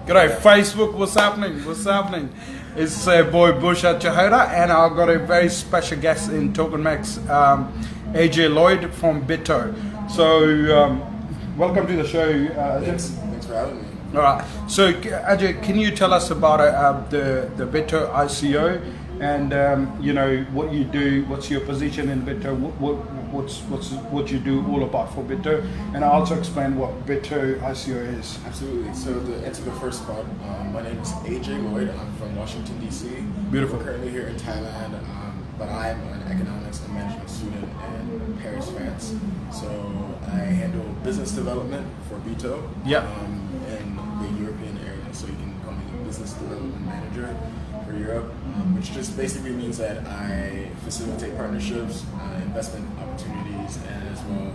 G'day Facebook, what's happening? What's happening? It's boy Bush at A.J.Llyod, and I've got a very special guest in Token Max, A.J.Llyod from Bitto. So welcome to the show. Thanks for having me. All right. So Ajay, can you tell us about the Bitto ICO and you know what you do? What's your position in Bitto? What you do all about for Bitto, and I'll also explain what Bitto ICO is. Absolutely. So to answer the first part, my name is A.J.Llyod. I'm from Washington D.C. Beautiful. I'm currently here in Thailand, but I'm an economics and management student in Paris, France. So I handle business development for Bitto. Yeah. In the European area. So you can call me business development manager for Europe, which just basically means that I facilitate partnerships, investment opportunities, and as well,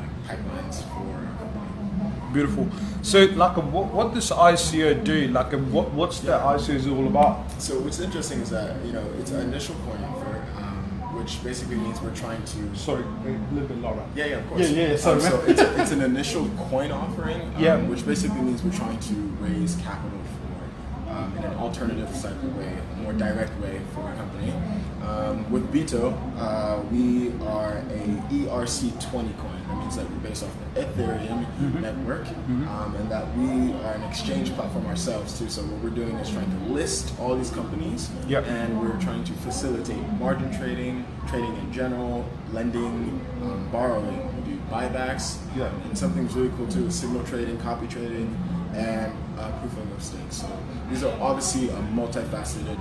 like pipelines for our company. Beautiful. So, like, what does ICO do? Like, what's the ICO is all about? So, what's interesting is that it's an initial coin offer, which basically means we're trying to. Sorry, a little bit louder. Yeah, of course. Yeah. Sorry. So it's an initial coin offering, which basically means we're trying to raise capital for in an alternative type of way, a more direct way for our company. With Bitto, we are a ERC20 coin. That means that we're based off the Ethereum network, and that we are an exchange platform ourselves too. So what we're doing is trying to list all these companies, and we're trying to facilitate margin trading, trading in general, lending, borrowing. We do buybacks, and something's really cool too is signal trading, copy trading, and proof of stake. So these are obviously a multifaceted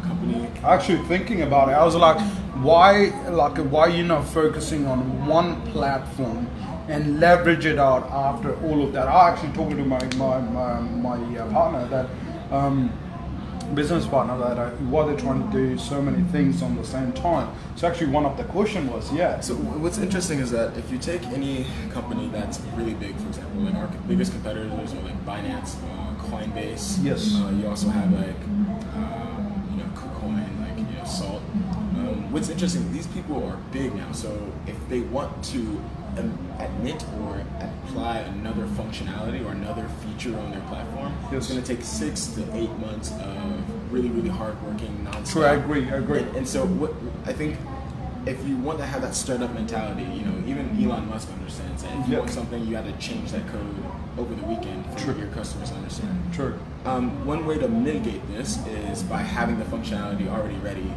company. Actually, thinking about it, I was like, why you not focusing on one platform and leverage it out after all of that? I actually talking to my partner that business partner that why they're trying to do so many things on the same time. So actually, one of the question was So what's interesting is that if you take any company that's really big, for example, like our biggest competitors are like Binance, Coinbase. Yes. You also have like KuCoin, like Salt. What's interesting, these people are big now. So if they want to admit or apply another functionality or another feature on their platform, it's going to take 6 to 8 months of really, really hardworking, non-stop. True, I agree. And so what I think, if you want to have that startup mentality, even Elon Musk understands that if you want something, you have to change that code over the weekend for your customers to understand. True. One way to mitigate this is by having the functionality already ready,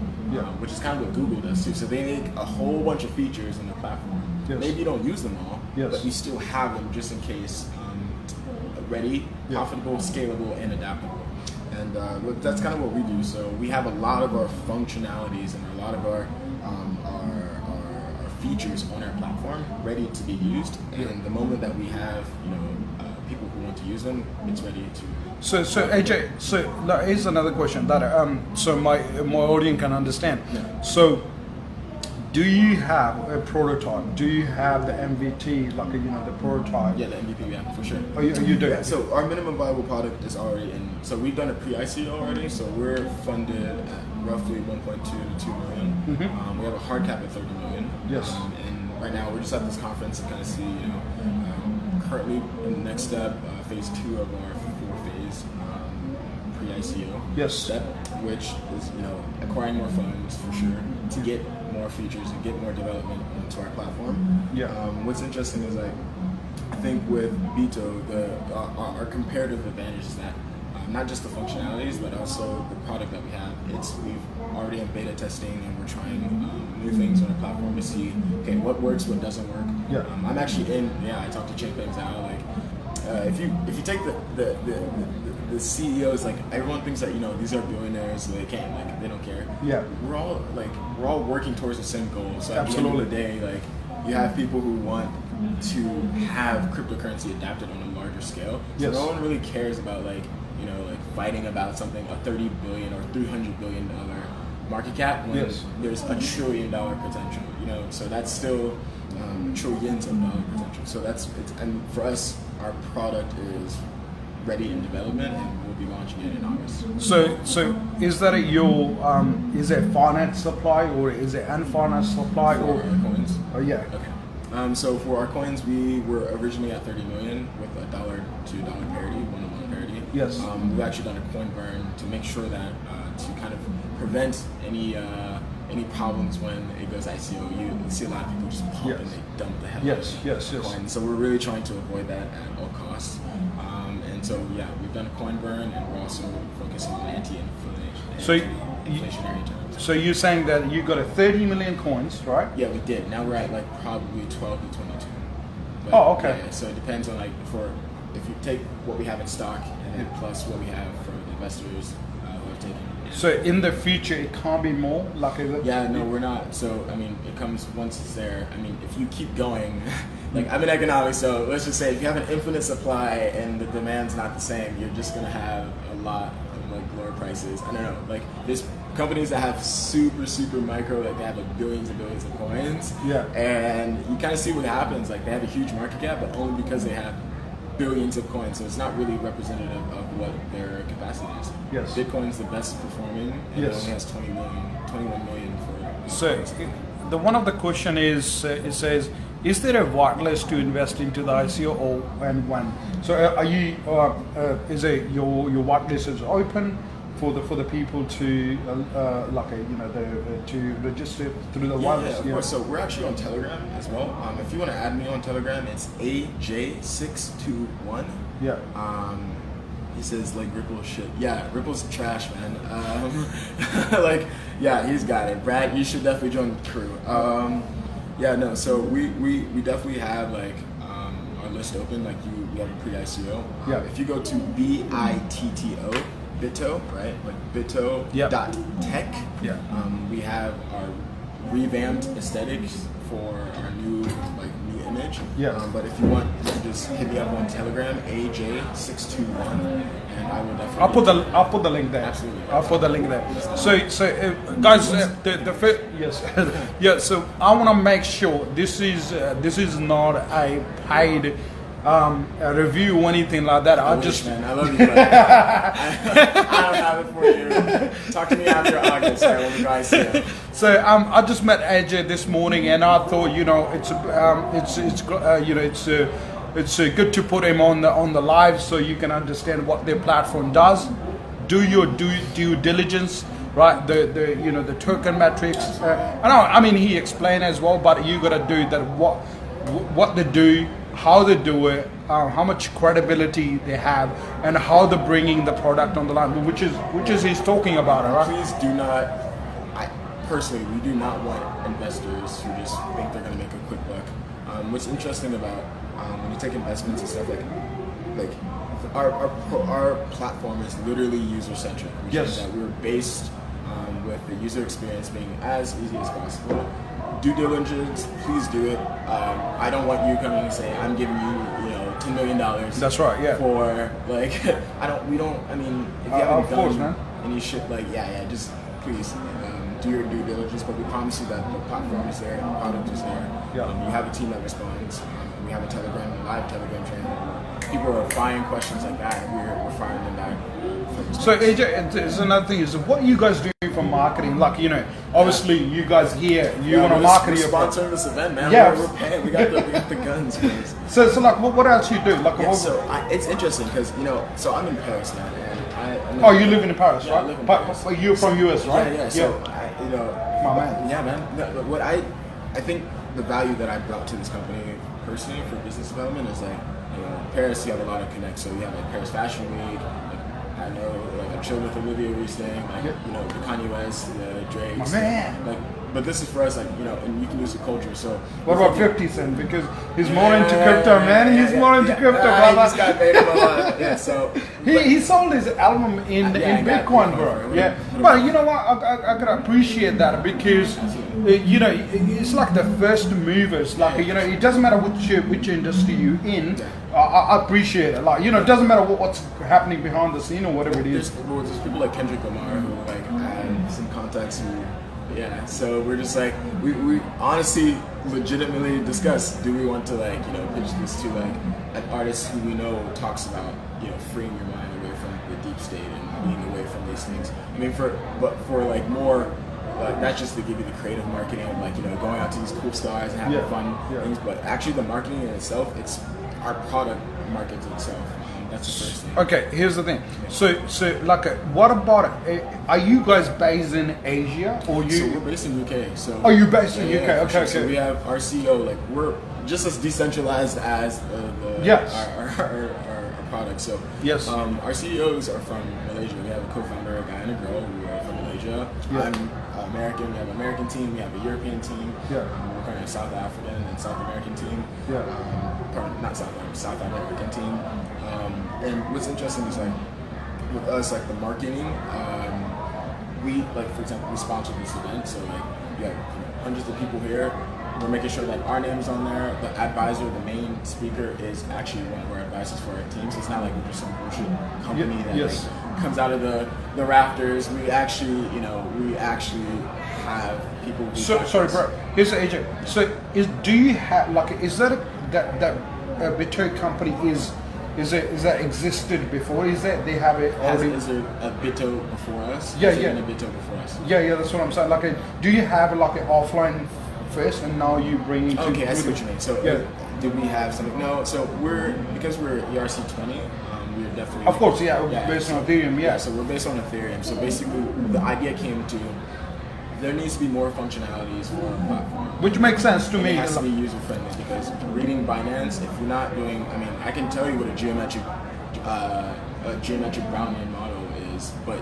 which is kind of what Google does too. So they make a whole bunch of features in the platform. Maybe you don't use them all, but you still have them just in case, ready, profitable, scalable, and adaptable. And that's kind of what we do. So we have a lot of our functionalities and a lot of our features on our platform ready to be used. And the moment that we have, people who want to use them, it's ready to. So AJ, here's another question that so my audience can understand. So, do you have a prototype? Do you have the MVP, like the prototype? Yeah, the MVP, for sure. Oh, you do. So our minimum viable product is already in. So we've done a pre-ICO already. So we're funded at roughly 1.2 to 2 million. We have a hard cap at 30 million. Yes. And right now we're just at this conference to kind of see, currently in the next step, phase 2 of our 4-phase pre-ICO step, which is acquiring more funds for sure to get more features and get more development into our platform. What's interesting is I think with Bitto, our comparative advantage is that not just the functionalities, but also the product that we have. We've already in beta testing, and we're trying new things on our platform to see, what works, what doesn't work. I'm actually I talked to Ching Peng Zhao. Like, if you take the CEOs, like everyone thinks that these are billionaires, so they don't care. We're all working towards the same goal. So at the end of the day, like you have people who want to have cryptocurrency adapted on a larger scale. So no one really cares about like fighting about something, a $30 billion or $300 billion market cap when there's $1 trillion potential. So that's still trillions of dollar potential. So and for us, our product is ready in development, and we'll be launching it in August. So is that is it finance supply or is it unfinanced supply for our coins? Oh yeah. Okay. So for our coins, we were originally at 30 million with $1 to $1 parity, 1-to-1 parity. Yes. We've actually done a coin burn to make sure that to kind of prevent any problems when it goes ICO. You see a lot of people just pump and they dump the hell out of coins. So we're really trying to avoid that at all costs. And so yeah, we've done a coin burn, and we're also focusing on anti-inflationary terms. So you're saying that you got a 30 million coins, right? Yeah, we did. Now we're at like probably 12 to 22. But, oh, okay. Yeah, so it depends on like if you take what we have in stock and then plus what we have for the investors who have taken. So in the future, it can't be more? Like yeah, no, we're not. So, I mean, it comes once it's there. I mean, if you keep going, like I'm in economics, so let's just say if you have an infinite supply and the demand's not the same, you're just going to have a lot of like lower prices. I don't know, like there's companies that have super micro, like they have like billions and billions of coins. Yeah. And you kind of see what happens. Like they have a huge market cap, but only because they have billions of coins, so it's not really representative of what their capacity is. Yes. Bitcoin's the best performing, and it only has 21 million for. So, one of the question is, it says, is there a whitelist to invest into the ICO, or and when? So, are you? Is it your whitelist is open for the people to to register through the whitelist? Yeah, of course. So we're actually on Telegram as well. If you want to add me on Telegram, it's AJ621. Yeah. He says like Ripple shit. Yeah, Ripple's trash, man. Like, yeah, he's got it. Brad, you should definitely join the crew. Yeah, no. So we definitely have like our list open. Like we have a pre-ICO. Yeah. If you go to BITTO. Bitto, right? Like Bitto.tech. Yeah. We have our revamped aesthetics for our new image. Yeah. But if you want, you can just hit me up on Telegram, AJ621, and I will definitely. I'll put the link there. Absolutely. I'll put the link there. So guys, yes, yeah. So I want to make sure this is not a paid. A review or anything like that. I love you, brother. I don't have it for you. Talk to me after August, right, when we go ICO. So I just met AJ this morning, and I thought it's good to put him on the live so you can understand what their platform does. Do your due diligence, right? The token metrics. I mean he explained as well, but you gotta do that. What they do. How they do it, how much credibility they have, and how they're bringing the product on the line, which is he's talking about it, right? Please do not. Personally, we do not want investors who just think they're going to make a quick buck. What's interesting about when you take investments and stuff like our platform is literally user centric, which yes. is that we're based with the user experience being as easy as possible. Due diligence, please do it. I don't want you coming and saying I'm giving you, $10 million. That's right, yeah. For like, we don't. I mean, if you haven't done any shit, like, just please do your due diligence. But we promise you that the platform is there, the product is there. Yeah. You have a team that responds. We have a live Telegram channel. People are firing questions like that, and we're firing them back. So AJ, it's another thing is what you guys do for marketing. Like obviously you guys here, you want to market your sponsoring this event, man. Yeah, we're paying. We got the guns, guys. So like what else you do? Like it's interesting because so I'm in Paris now, and you live in Paris, right? I live in Paris. But you're from US, right? Yeah. So my man. Yeah, man. No, what I think the value that I brought to this company personally for business development is like Paris. You have a lot of connects. So you have like Paris Fashion Week. I know, like I chilled with Olivia recently, like the Kanye West, the Drake. My man. Like, but this is for us, like and you can use the culture. So what about 50 Cent? Because he's more into crypto, man. He's more into crypto. He just got paid a lot. Yeah, so he sold his album in Bitcoin, bro. Yeah, but you know what? I gotta appreciate that because it's like the first movers. Like it doesn't matter which industry you in. I appreciate it. Like it doesn't matter what's happening behind the scene or whatever it is. There's people like Kendrick Lamar who like have some contacts who. Yeah, so we're just like we honestly legitimately discuss, do we want to pitch this to like an artist who we know talks about freeing your mind away from the deep state and being away from these things. I mean for like more not just to give you the creative marketing of going out to these cool stars and having fun things, but actually the marketing in itself, it's our product markets itself. That's the first thing. Okay, here's the thing. So like, what about? Are you guys based in Asia or you? So we're based in UK. So. Are you based in UK? Okay, sure. okay. So we have our CEO. Like we're just as decentralized as our product. So yes, our CEOs are from Malaysia. We have a co-founder, a guy and a girl who are from Malaysia. Yeah. I'm American. We have an American team. We have a European team. Yeah. We're kind of South African and South American team. Yeah. Not South American team. And what's interesting is like with us, like the marketing. We like, for example, we sponsor this event. So like we have hundreds of people here. We're making sure that our name is on there. The advisor, the main speaker, is actually one of our advisors for our team. So it's not like we're just some bullshit company that like, comes out of the rafters. We actually, have people. Sorry, bro. Here's AJ. So do you have like, is that a Bitto company is that existed before? Is that they have it already? Is there a Bitto before us? Yeah, a Bitto before us? Yeah. That's what I'm saying. Like, do you have like an offline first, and now you bring it to? Okay, I see what you mean. So, do we have something? No. So because we're ERC20, we're definitely. Of course, based on Ethereum. Yeah. So we're based on Ethereum. So basically, the idea came to. There needs to be more functionalities for our platform. Which makes sense to me. It has to be user friendly because reading Binance, if you're not doing, I mean, I can tell you what a geometric Brownian model is, but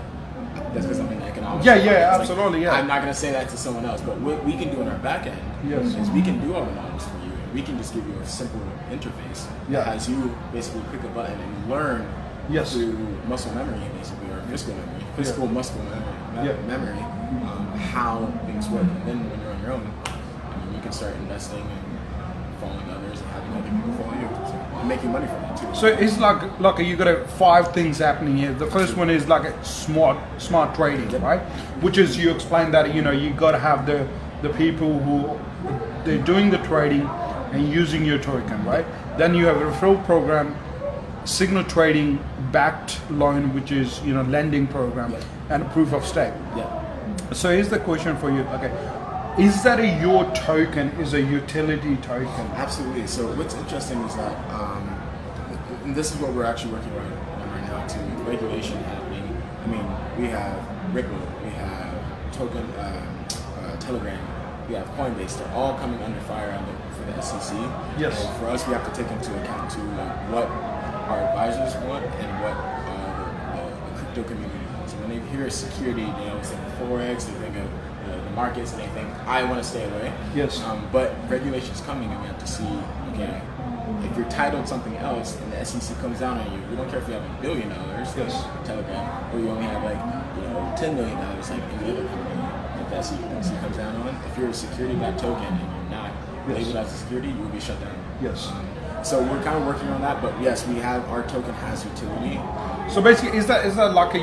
that's because I'm in economics. Yeah, absolutely. I'm not going to say that to someone else, but what we can do in our back end is we can do all the models for you. We can just give you a simple interface that has you basically click a button and learn through muscle memory, basically, or physical muscle memory. How things work, and then when you're on your own, you can start investing and following others and having other people follow you, and making money from it too. So it's like you got 5 things happening here. The first one is like a smart trading, right? Which is, you explained that you got to have the people who they're doing the trading and using your token, right? Then you have a referral program, signal trading, backed loan, which is lending program, and a proof of stake. So here's the question for you. Okay, is that your token is a utility token? Absolutely. So what's interesting is that, and this is what we're actually working on right now too. Regulation happening. I mean, we have Ripple, we have token, Telegram, we have Coinbase. They're all coming under fire for the SEC. Yes. And for us, we have to take into account too, like what our advisors want and what the crypto community. So when they hear security, they always think of Forex, they think of the markets, and they think, I want to stay away. Yes. But regulation's coming, and we have to see, okay, if you're titled something else, and the SEC comes down on you, we don't care if you have $1 billion, like Telegram, or you only have like $10 million, like any other company that the SEC comes down on. If you're a security-backed token and you're not labeled as a security, you will be shut down. Yes. So we're kind of working on that, but yes, our token has utility. So basically, is that like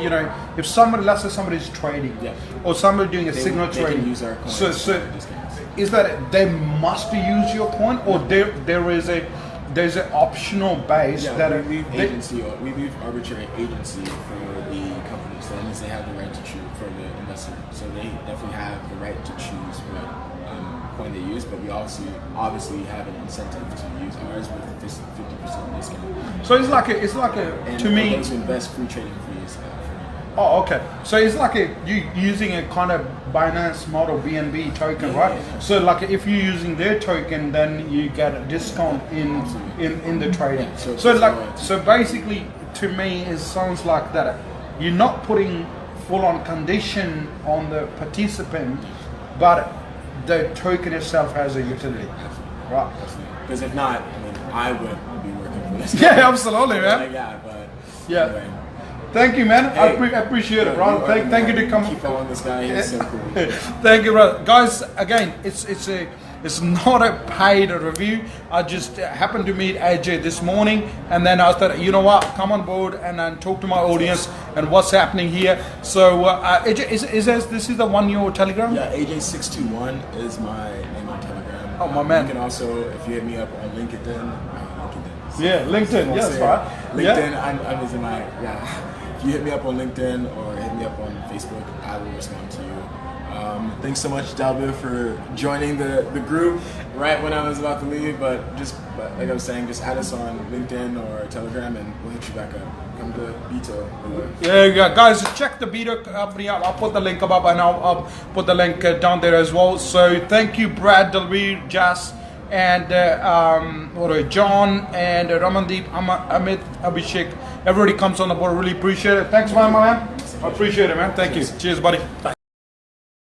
if somebody, let's say somebody's trading, or somebody doing a signal trading, use our coin. So is that they must use your coin, or there's an optional base that we leave arbitrary agency for the companies. So that means they have the right to choose for the investor. So they definitely have the right to choose what coin they use, but we obviously have an incentive to use ours with a 50% discount. So it's like a and to me. Those who invest, free trading fees. Oh, okay. So it's like you using a kind of Binance model, BNB token, right? Yeah. So like if you're using their token, then you get a discount in the trading. Yeah, so basically, to me, it sounds like that you're not putting full-on condition on the participant, but the token itself has a utility, right? Because if not, I mean, I wouldn't be working for this. Yeah, absolutely, man. Anyway. Thank you, man. Hey, I appreciate it, bro. Thank you to come. Keep following this guy. He's so cool. Thank you, brother. Guys, again, it's not a paid review. I just happened to meet AJ this morning, and then I thought, you know what, come on board and then talk to my audience and what's happening here. So, AJ, is this the one your Telegram? Yeah, AJ621 is my name on Telegram. Oh, my man. You can also, if you hit me up on LinkedIn. Yeah, LinkedIn. Yes, right. LinkedIn. I'm using my If you hit me up on LinkedIn or hit me up on Facebook, I will respond to you. Thanks so much, Dalvin, for joining the group right when I was about to leave. But like I was saying, just add us on LinkedIn or Telegram, and we'll hit you back up. Come to Bitto. Yeah, guys, check the Bitto company out. I'll put the link up, and I'll put the link down there as well. So thank you, Brad, Dalvir, Jas, and John, and Ramandeep, Amit, Abhishek. Everybody comes on the board. Really appreciate it. Thanks, my man. I appreciate it, man. Thank you. Cheers, buddy. Bye.